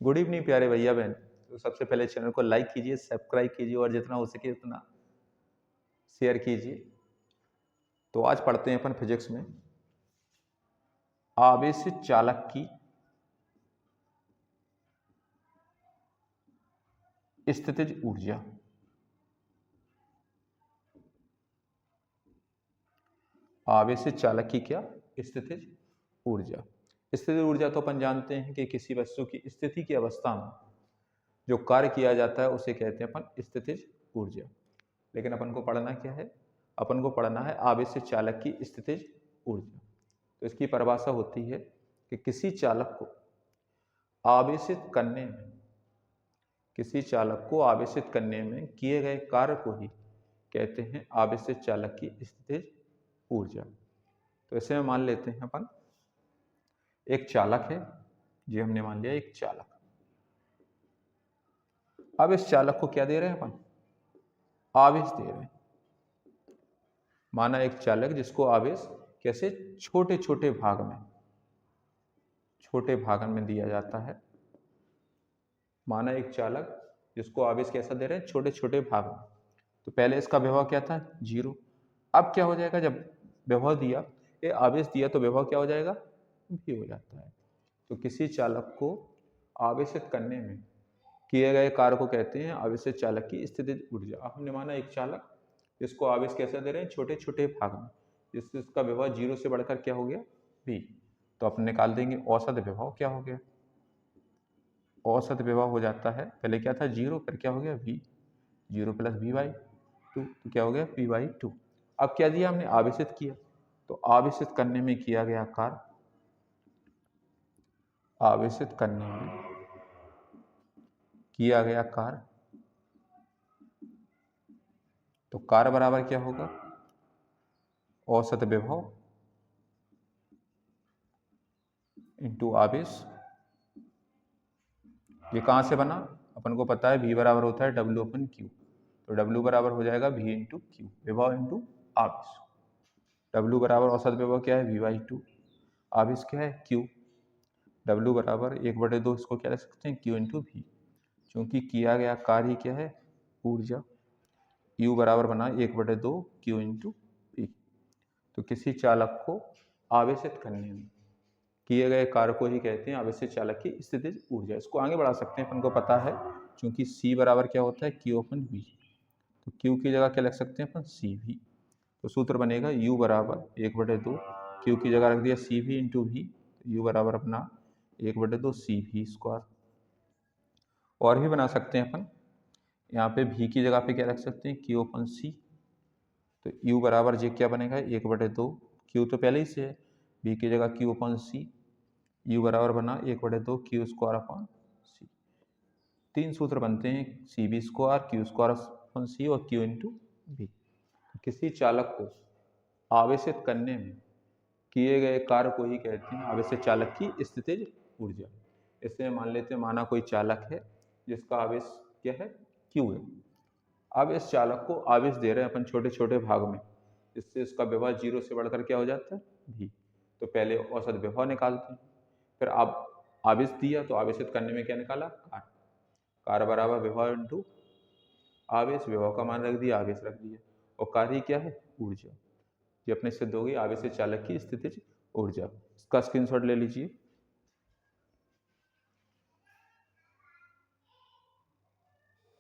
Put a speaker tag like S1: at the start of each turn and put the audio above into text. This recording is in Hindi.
S1: गुड इवनिंग प्यारे भैया बहन। तो सबसे पहले चैनल को लाइक कीजिए, सब्सक्राइब कीजिए और जितना हो सके उतना शेयर कीजिए। तो आज पढ़ते हैं अपन फिजिक्स में आवेशित चालक की स्थितिज ऊर्जा। आवेशित चालक की क्या? स्थितिज ऊर्जा। स्थितिज ऊर्जा तो अपन जानते हैं कि किसी वस्तु की स्थिति की अवस्था में जो कार्य किया जाता है उसे कहते हैं अपन स्थितिज ऊर्जा। लेकिन अपन को पढ़ना क्या है? अपन को पढ़ना है आवेशित चालक की स्थितिज ऊर्जा। तो इसकी परिभाषा होती है कि किसी चालक को आवेशित करने में किए गए कार्य को ही कहते हैं आवेशित चालक की स्थितिज ऊर्जा। तो ऐसे में मान लेते हैं अपन एक चालक है, ये हमने मान लिया एक चालक। अब इस चालक को क्या दे रहे हैं अपन? आवेश दे रहे हैं। माना एक चालक जिसको आवेश कैसे छोटे छोटे भागन में दिया जाता है। माना एक चालक जिसको आवेश कैसा दे रहे हैं? छोटे छोटे भाग में। तो पहले इसका विभव क्या था? 0। अब क्या हो जाएगा? जब विभव दिया, ये आवेश दिया तो विभव क्या हो जाएगा? भी हो जाता है। तो किसी चालक को आवेशित करने में किए गए कार्य को कहते हैं आवेशित चालक की स्थितिज ऊर्जा। अब हमने माना एक चालक जिसको आवेश कैसे दे रहे हैं? छोटे छोटे भाग में, जिससे उसका विभव 0 से बढ़कर क्या हो गया? v। तो अपन निकाल देंगे औसत विभव क्या हो गया? औसत विभव हो जाता है, पहले क्या था 0, फिर क्या हो गया v। 0 + v/2 तो क्या हो गया? p/2। अब क्या दिया हमने? आवेशित किया। तो आवेशित करने में किया गया कार्य, आवेशित करने में किया गया कार्य, तो कार्य बराबर क्या होगा? औसत विभव इंटू आवेश। ये कहाँ से बना? अपन को पता है v बराबर होता है W/Q। तो W बराबर हो जाएगा v × Q, विभव इंटू आवेश। W बराबर औसत विभव क्या है? v/2। आवेश क्या है? Q। W बराबर 1/2, इसको क्या लिख सकते हैं? Q × v। क्योंकि किया गया कार्य क्या है? ऊर्जा। U बराबर बना 1/2 Q × v। तो किसी चालक को आवेशित करने में किए गए कार्य को ही कहते हैं आवेशित चालक की स्थितिज ऊर्जा। इसको आगे बढ़ा सकते हैं, अपन को पता है क्योंकि C बराबर क्या होता है? Q/v। तो Q की जगह क्या लिख सकते हैं अपन? CV। तो सूत्र बनेगा U बराबर 1/2, Q की जगह रख दिया CV × v। U बराबर अपना 1/2 CV²। और भी बना सकते हैं अपन, यहाँ पे v की जगह पे क्या रख सकते हैं? Q/c। तो U बराबर जे क्या बनेगा? 1/2, Q तो पहले ही से है, v की जगह Q/c। U बराबर बना 1/2 Q²/c। 3 सूत्र बनते हैं, CV², Q²/c और Q × v। किसी चालक को आवेशित करने में किए गए कार्य को ही कहते हैं आवेशित चालक की स्थितिज ऊर्जा। इससे मान लेते हैं, माना कोई चालक है जिसका आवेश क्या है? Q है। अब इस चालक को आवेश दे रहे हैं अपन छोटे छोटे भाग में, जिससे इसका विभव 0 से बढ़कर क्या हो जाता है? v। तो पहले औसत विभव निकालते हैं, फिर आप आवेश दिया तो आवेशित करने में क्या निकाला? कार्य। कार्य बराबर विभव इंटू आवेश। विभव का मान रख दिया, आवेश रख दिया, और कार्य क्या है? ऊर्जा। ये अपने सिद्ध होगी आवेशित चालक की स्थितिज ऊर्जा। इसका स्क्रीनशॉट ले लीजिए।